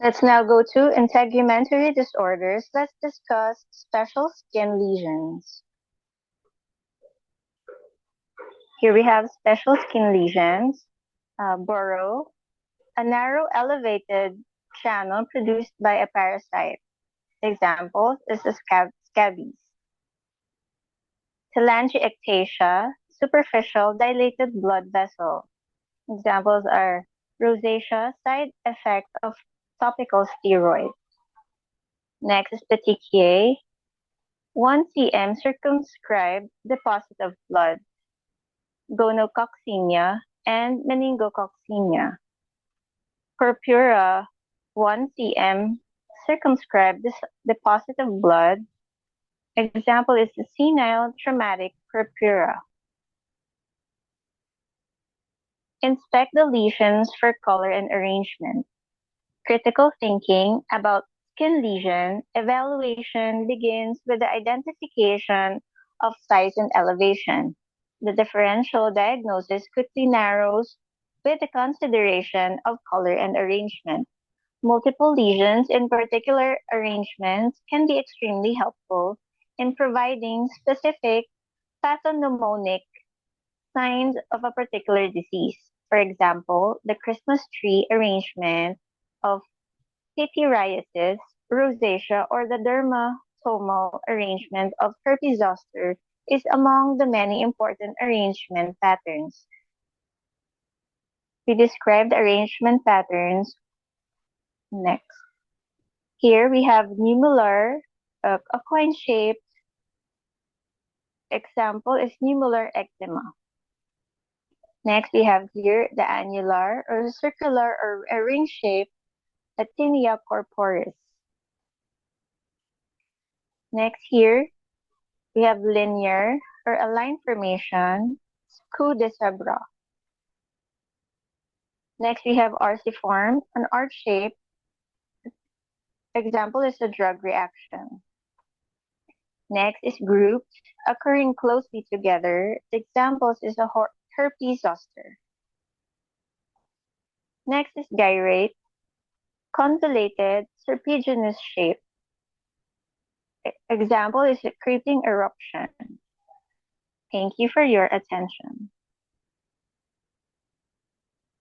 Let's now go to integumentary disorders. Let's discuss special skin lesions. Here we have special skin lesions. Burrow, a narrow elevated channel produced by a parasite. Examples is the scabies. Telangiectasia, superficial dilated blood vessel. Examples are rosacea, side effect of topical steroid. Next is petechiae, 1 cm circumscribed deposit of blood. Gonococcemia and meningococcemia. Purpura, 1 cm circumscribed deposit of blood. Example is the senile traumatic purpura. Inspect the lesions for color and arrangement. Critical thinking about skin lesion evaluation begins with the identification of size and elevation. The differential diagnosis quickly narrows with the consideration of color and arrangement. Multiple lesions in particular arrangements can be extremely helpful in providing specific pathognomonic signs of a particular disease. For example, the Christmas tree arrangement of pityriasis, rosacea, or the dermatomal arrangement of herpes zoster is among the many important arrangement patterns. We describe the arrangement patterns next. Here we have nummular, a coin-shaped example is nummular eczema. Next, we have here the annular or circular or a ring-shaped Tinea corporis. Next here, we have linear or a line formation, Scu de Sabra. Next, we have arciform, an arch shape. Example is a drug reaction. Next is grouped, occurring closely together. Examples is a herpes zoster. Next is gyrate, convoluted, serpiginous shape. Example is a creeping eruption. Thank you for your attention.